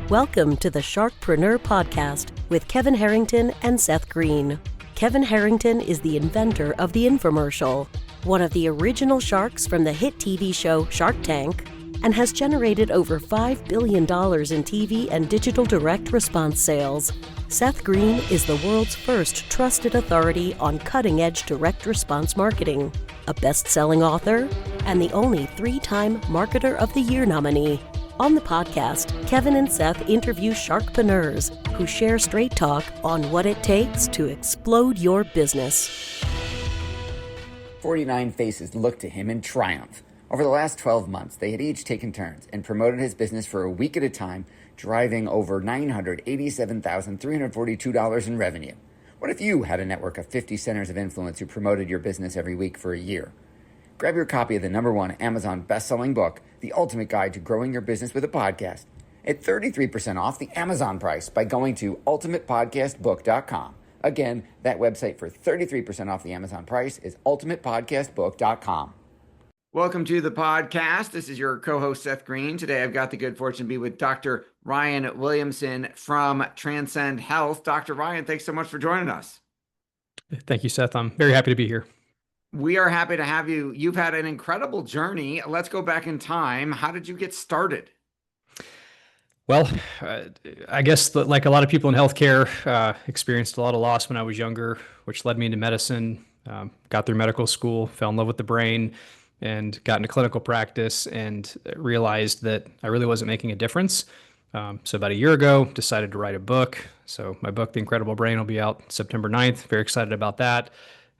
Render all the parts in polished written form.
Welcome to the Sharkpreneur podcast with Kevin Harrington and Seth Greene. Kevin Harrington is the inventor of the infomercial, one of the original sharks from the hit TV show Shark Tank, and has generated over $5 billion in TV and digital direct response sales. Seth Greene is the world's first trusted authority on cutting-edge direct response marketing, a best-selling author, and the only 3-time Marketer of the Year nominee. On the podcast, Kevin and Seth interview sharkpreneurs who share straight talk on what it takes to explode your business. 49 faces looked to him in triumph. Over the last 12 months, they had each taken turns and promoted his business for a week at a time, driving over $987,342 in revenue. What if you had a network of 50 centers of influence who promoted your business every week for a year? Grab your copy of the #1 Amazon best-selling book, The Ultimate Guide to Growing Your Business with a Podcast, at 33% off the Amazon price by going to ultimatepodcastbook.com. Again, that website for 33% off the Amazon price is ultimatepodcastbook.com. Welcome to the podcast. This is your co-host, Seth Greene. Today, I've got the good fortune to be with Dr. Ryan Williamson from Transcend Health. Dr. Ryan, thanks so much for joining us. Thank you, Seth. I'm very happy to be here. We are happy to have you. You've had an incredible journey. Let's go back in time. How did you get started? Well, I guess like a lot of people in healthcare, experienced a lot of loss when I was younger, which led me into medicine, got through medical school, fell in love with the brain, and got into clinical practice and realized that I really wasn't making a difference. So about a year ago, decided to write a book. So my book, The Incredible Brain, will be out September 9th. Very excited about that.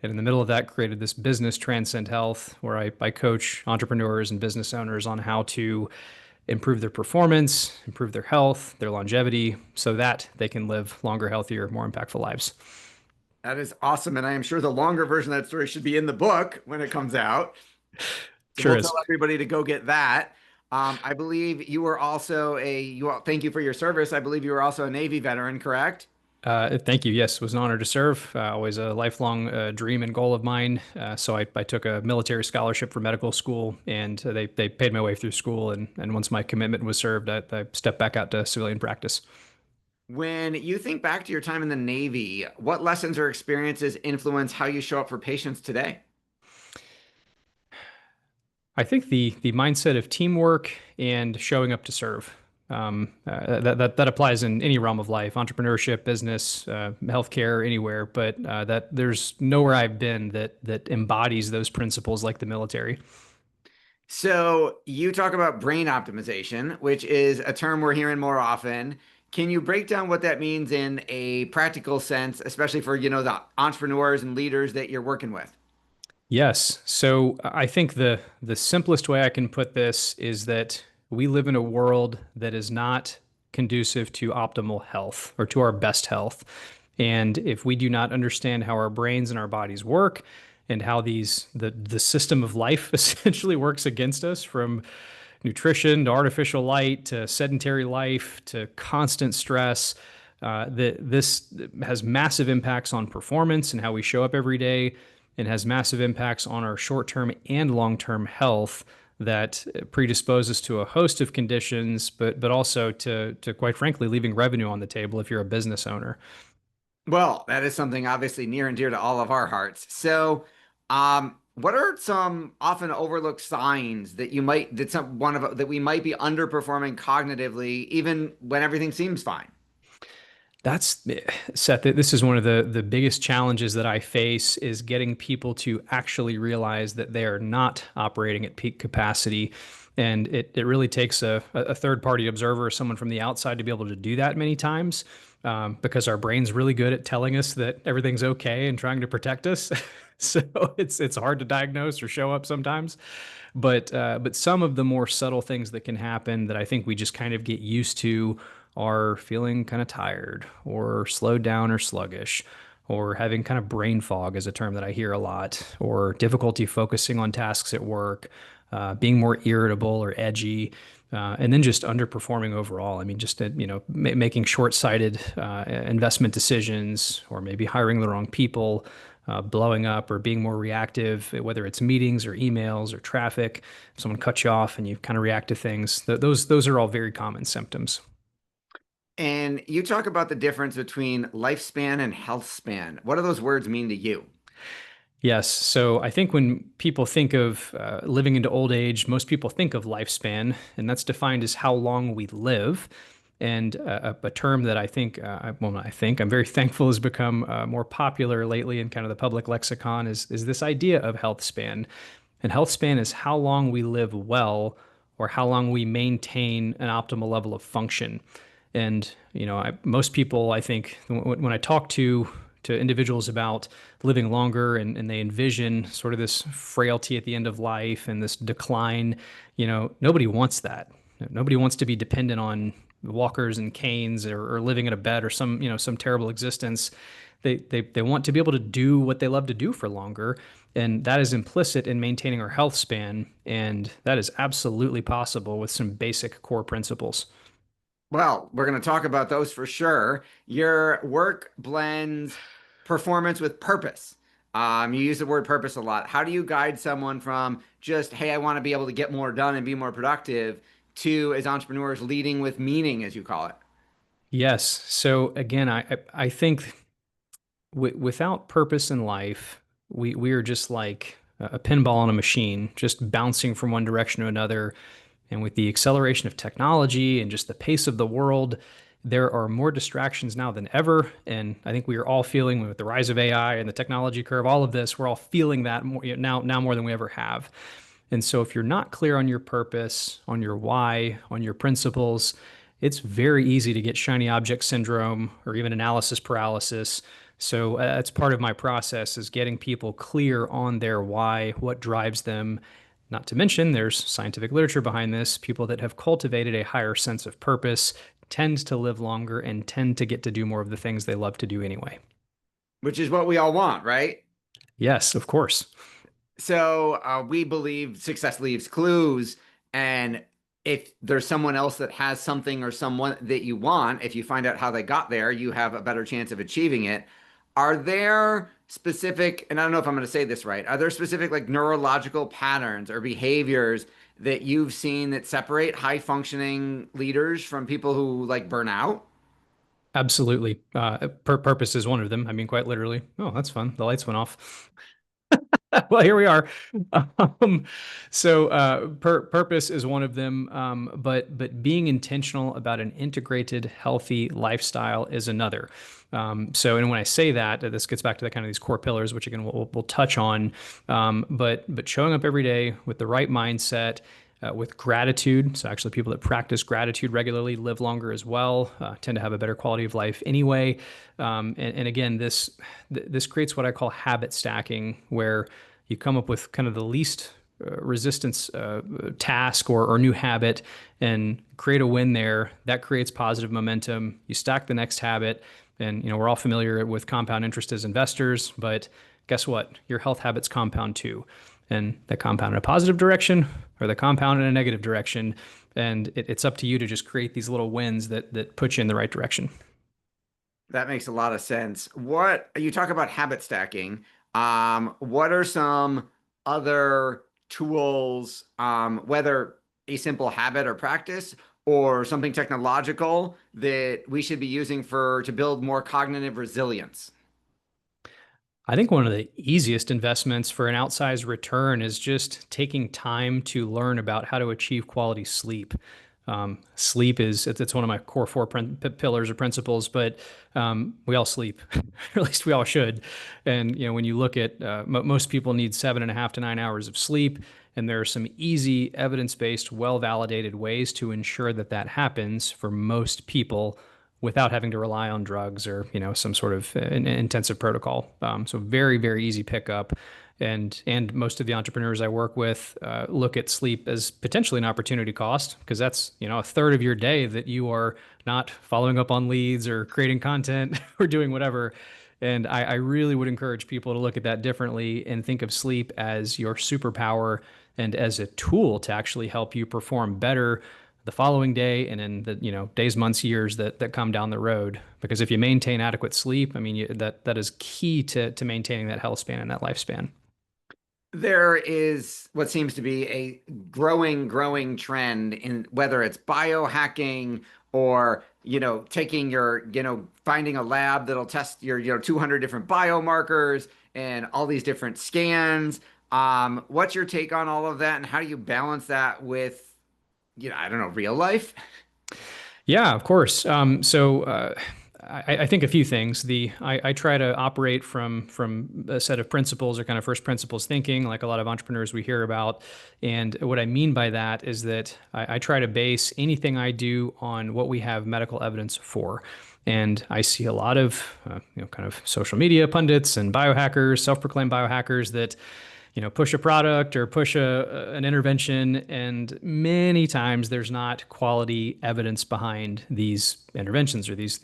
And in the middle of that, created this business, Transcend Health, where I coach entrepreneurs and business owners on how to improve their performance, improve their health, their longevity, so that they can live longer, healthier, more impactful lives. That is awesome. And I am sure the longer version of that story should be in the book when it comes out. So sure we'll is. Tell everybody to go get that. I believe you were also thank you for your service. I believe you were also a Navy veteran, correct? Thank you. Yes, it was an honor to serve. Always a lifelong dream and goal of mine. So I took a military scholarship for medical school, and they paid my way through school. And once my commitment was served, I stepped back out to civilian practice. When you think back to your time in the Navy, what lessons or experiences influence how you show up for patients today? I think the mindset of teamwork and showing up to serve. That applies in any realm of life, entrepreneurship, business, healthcare, anywhere. But that there's nowhere I've been that embodies those principles like the military. So you talk about brain optimization, which is a term we're hearing more often. Can you break down what that means in a practical sense, especially for the entrepreneurs and leaders that you're working with? Yes. So I think the simplest way I can put this is that we live in a world that is not conducive to optimal health or to our best health. And if we do not understand how our brains and our bodies work and how the system of life essentially works against us, from nutrition to artificial light to sedentary life to constant stress, this has massive impacts on performance and how we show up every day, and has massive impacts on our short-term and long-term health that predisposes to a host of conditions, but also to quite frankly, leaving revenue on the table if you're a business owner. Well, that is something obviously near and dear to all of our hearts. So, what are some often overlooked signs that we might be underperforming cognitively, even when everything seems fine? Seth, this is one of the biggest challenges that I face, is getting people to actually realize that they are not operating at peak capacity. And it really takes a third-party observer, someone from the outside, to be able to do that many times, because our brain's really good at telling us that everything's okay and trying to protect us. So it's hard to diagnose or show up sometimes. But some of the more subtle things that can happen that I think we just kind of get used to are feeling kind of tired or slowed down or sluggish, or having kind of brain fog is a term that I hear a lot, or difficulty focusing on tasks at work, being more irritable or edgy, and then just underperforming overall. I mean, just making short-sighted investment decisions, or maybe hiring the wrong people, blowing up, or being more reactive, whether it's meetings or emails or traffic. If someone cuts you off and you kind of react to things, those are all very common symptoms. And you talk about the difference between lifespan and health span. What do those words mean to you? Yes. So I think when people think of living into old age, most people think of lifespan, and that's defined as how long we live. And a term that I think, well, not I think, I'm very thankful has become more popular lately in kind of the public lexicon is this idea of health span. And health span is how long we live well or how long we maintain an optimal level of function. And most people, I think, when I talk to individuals about living longer and they envision sort of this frailty at the end of life and this decline, nobody wants that. Nobody wants to be dependent on walkers and canes or living in a bed or some terrible existence. They want to be able to do what they love to do for longer. And that is implicit in maintaining our health span. And that is absolutely possible with some basic core principles. Well, we're going to talk about those for sure. Your work blends performance with purpose. You use the word purpose a lot. How do you guide someone from just, hey, I want to be able to get more done and be more productive, to, as entrepreneurs, leading with meaning, as you call it? Yes. So again, I think without purpose in life, we are just like a pinball on a machine, just bouncing from one direction to another. And with the acceleration of technology and just the pace of the world, there are more distractions now than ever. And I think we are all feeling with the rise of AI and the technology curve, all of this, we're all feeling that more, now more than we ever have. And so if you're not clear on your purpose, on your why, on your principles, it's very easy to get shiny object syndrome or even analysis paralysis. So that's part of my process is getting people clear on their why, what drives them. Not to mention, there's scientific literature behind this. People that have cultivated a higher sense of purpose tend to live longer and tend to get to do more of the things they love to do anyway. Which is what we all want, right? Yes, of course. So we believe success leaves clues. And if there's someone else that has something or someone that you want, if you find out how they got there, you have a better chance of achieving it. Are there specific, and I don't know if I'm going to say this right, are there specific like neurological patterns or behaviors that you've seen that separate high functioning leaders from people who like burn out? Absolutely. Purpose is one of them. I mean, quite literally. Oh, that's fun. The lights went off. Well, here we are. Um, Purpose is one of them, but being intentional about an integrated, healthy lifestyle is another. And when I say that, this gets back to the kind of these core pillars, which again we'll touch on. But showing up every day with the right mindset, with gratitude. So actually, people that practice gratitude regularly live longer as well, tend to have a better quality of life anyway. And again, this creates what I call habit stacking, where you come up with kind of the least resistance task or new habit and create a win there. That creates positive momentum. You stack the next habit, and we're all familiar with compound interest as investors, but guess what? Your health habits compound too, and they compound in a positive direction or they compound in a negative direction. And it's up to you to just create these little wins that put you in the right direction. That makes a lot of sense. What you talk about habit stacking, what are some other tools, whether a simple habit or practice or something technological that we should be using to build more cognitive resilience? I think one of the easiest investments for an outsized return is just taking time to learn about how to achieve quality sleep. Sleep it's one of my core four pillars or principles, but we all sleep, or at least we all should. And when you look at most people need 7.5 to 9 hours of sleep, and there are some easy, evidence-based, well-validated ways to ensure that that happens for most people without having to rely on drugs or some sort of intensive protocol. So very, very easy pickup. And most of the entrepreneurs I work with look at sleep as potentially an opportunity cost, because that's a third of your day that you are not following up on leads or creating content or doing whatever. And I really would encourage people to look at that differently and think of sleep as your superpower and as a tool to actually help you perform better the following day and in the days, months, years that come down the road. Because if you maintain adequate sleep, I mean that is key to maintaining that health span and that lifespan. There is what seems to be a growing trend in whether it's biohacking or, taking your, finding a lab that'll test your, 200 different biomarkers and all these different scans. What's your take on all of that, and how do you balance that with, I don't know, real life? Yeah, of course. I think a few things. I try to operate from a set of principles or kind of first principles thinking, like a lot of entrepreneurs we hear about. And what I mean by that is that I try to base anything I do on what we have medical evidence for. And I see a lot of, kind of social media pundits and biohackers, self-proclaimed biohackers that push a product or push an intervention, and many times there's not quality evidence behind these interventions or these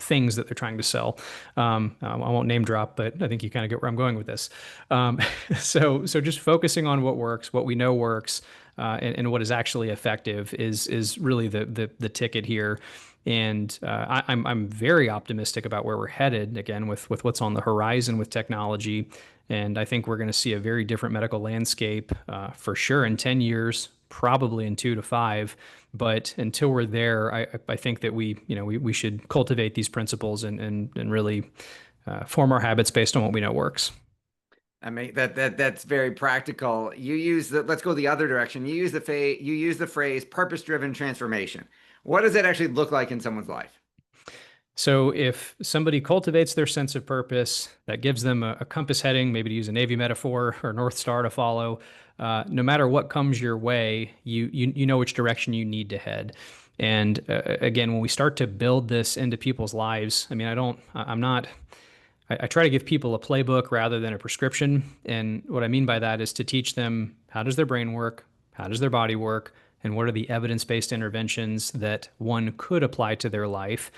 things that they're trying to sell. I won't name drop, but I think you kind of get where I'm going with this. Um, so just focusing on what works, what we know works, and what is actually effective is really the ticket here. And I'm very optimistic about where we're headed again with what's on the horizon with technology. And I think we're going to see a very different medical landscape for sure in 10 years, probably in 2 to 5. But until we're there, I think that we should cultivate these principles and really form our habits based on what we know works. I mean, that's very practical. Let's go the other direction. You use the phrase purpose-driven transformation. What does that actually look like in someone's life? So if somebody cultivates their sense of purpose, that gives them a compass heading, maybe to use a Navy metaphor or North Star to follow, no matter what comes your way, you know which direction you need to head. And again, when we start to build this into people's lives, I mean, I try to give people a playbook rather than a prescription. And what I mean by that is to teach them, how does their brain work? How does their body work? And what are the evidence-based interventions that one could apply to their life?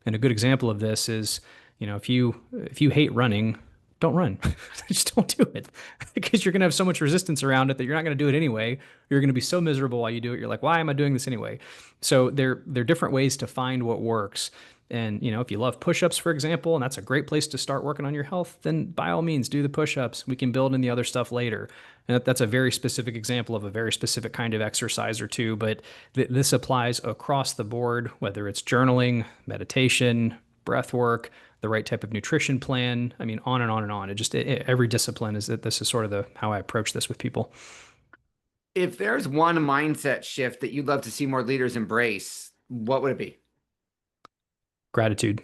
And a good example of this is, if you hate running, don't run. Just don't do it because you're going to have so much resistance around it that you're not going to do it anyway. You're going to be so miserable while you do it. You're like, why am I doing this anyway? So there are different ways to find what works. And, if you love push-ups, for example, and that's a great place to start working on your health, then by all means, do the push-ups. We can build in the other stuff later. And that's a very specific example of a very specific kind of exercise or two, but this applies across the board, whether it's journaling, meditation, breath work, the right type of nutrition plan. I mean, on and on and on. Every discipline this is sort of how I approach this with people. If there's one mindset shift that you'd love to see more leaders embrace, what would it be? Gratitude.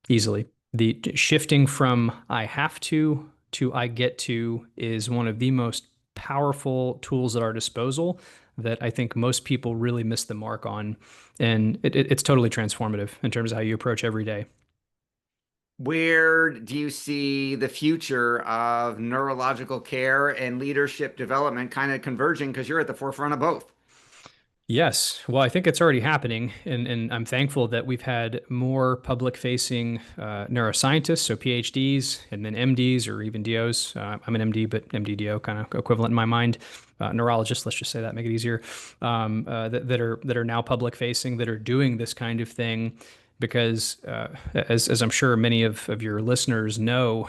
Easily. The shifting from I have to I get to is one of the most powerful tools at our disposal that I think most people really miss the mark on. And it's totally transformative in terms of how you approach every day. Where do you see the future of neurological care and leadership development kind of converging? Because you're at the forefront of both. Yes. Well, I think it's already happening. And I'm thankful that we've had more public facing neuroscientists, so PhDs, and then MDs or even DOs. I'm an MD, but MD DO kind of equivalent in my mind. Neurologists, let's just say that, make it easier, that are now public facing, that are doing this kind of thing. Because as I'm sure many of your listeners know,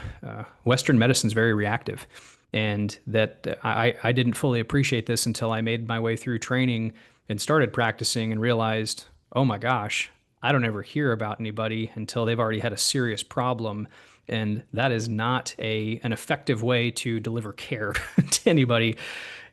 Western medicine is very reactive. And that I didn't fully appreciate this until I made my way through training and started practicing and realized, oh my gosh, I don't ever hear about anybody until they've already had a serious problem. And that is not an effective way to deliver care to anybody.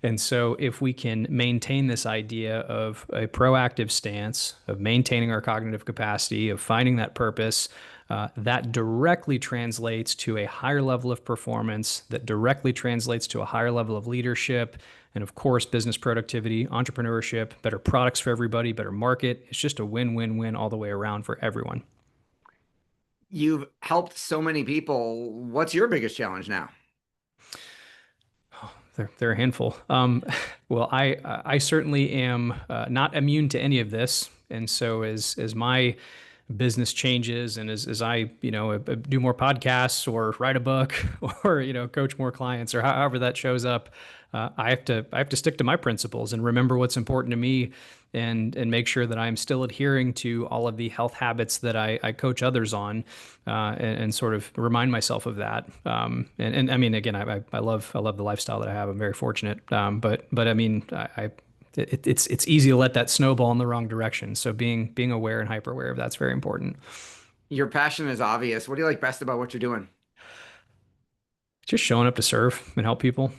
And so if we can maintain this idea of a proactive stance, of maintaining our cognitive capacity, of finding that purpose, that directly translates to a higher level of performance, that directly translates to a higher level of leadership, and of course, business productivity, entrepreneurship, better products for everybody, better market. It's just a win-win-win all the way around for everyone. You've helped so many people. What's your biggest challenge now? They're a handful. Well, I certainly am not immune to any of this, and so as my business changes and as I do more podcasts or write a book or coach more clients or however that shows up, I have to stick to my principles and remember what's important to me and make sure that I'm still adhering to all of the health habits that I coach others on, and sort of remind myself of that. And I mean, again, I love the lifestyle that I have. I'm very fortunate. But I mean, it's easy to let that snowball in the wrong direction. So being aware and hyper aware of that's very important. Your passion is obvious. What do you like best about what you're doing? Just showing up to serve and help people.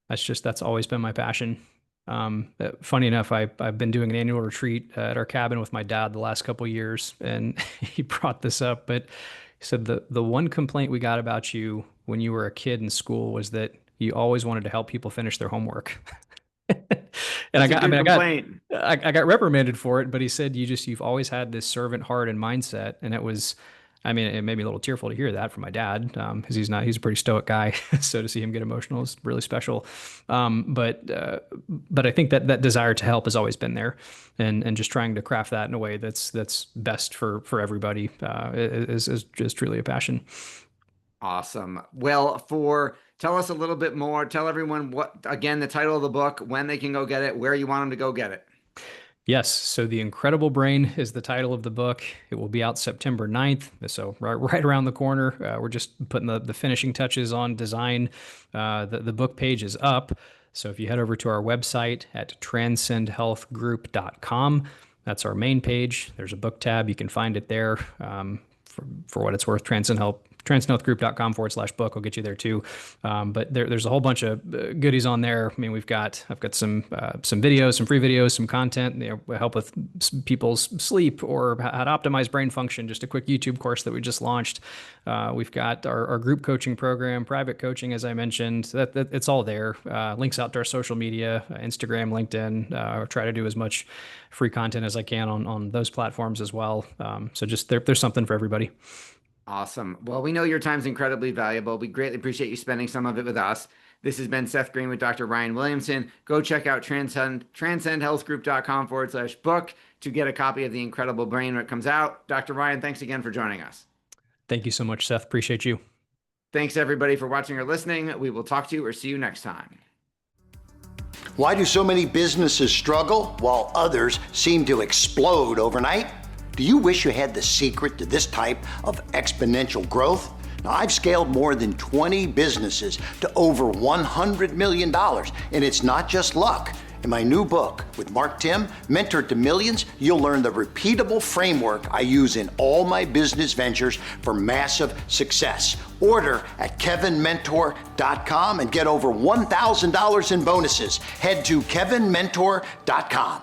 That's always been my passion. Funny enough, I've been doing an annual retreat at our cabin with my dad the last couple of years, and he brought this up, but he said the one complaint we got about you when you were a kid in school was that you always wanted to help people finish their homework. And I got reprimanded for it, but he said you've always had this servant heart and mindset, and it made me a little tearful to hear that from my dad, because he's a pretty stoic guy. So to see him get emotional is really special. But I think that desire to help has always been there, and just trying to craft that in a way that's best for everybody is just truly a passion. Awesome. Well, tell us a little bit more. Tell everyone again, the title of the book, when they can go get it, where you want them to go get it. Yes. So The Incredible Brain is the title of the book. It will be out September 9th. So right around the corner. We're just putting the finishing touches on design. The book page is up. So if you head over to our website at transcendhealthgroup.com, that's our main page. There's a book tab. You can find it there. For what it's worth, transcendhealthgroup.com/book will get you there too. But there's a whole bunch of goodies on there. I mean, I've got some videos, some free videos, some content, help with people's sleep or how to optimize brain function. Just a quick YouTube course that we just launched. We've got our group coaching program, private coaching, as I mentioned. That it's all there. Links out to our social media, Instagram, LinkedIn. Try to do as much free content as I can on those platforms as well. So just there's something for everybody. Awesome. Well, we know your time's incredibly valuable. We greatly appreciate you spending some of it with us. This has been Seth Greene with Dr. Ryan Williamson. Go check out transcendhealthgroup.com/book to get a copy of The Incredible Brain when it comes out. Dr. Ryan, thanks again for joining us. Thank you so much, Seth. Appreciate you. Thanks everybody for watching or listening. We will talk to you or see you next time. Why do so many businesses struggle while others seem to explode overnight? Do you wish you had the secret to this type of exponential growth? Now, I've scaled more than 20 businesses to over $100 million, and it's not just luck. In my new book with Mark Tim, Mentor to Millions, you'll learn the repeatable framework I use in all my business ventures for massive success. Order at kevinmentor.com and get over $1,000 in bonuses. Head to kevinmentor.com.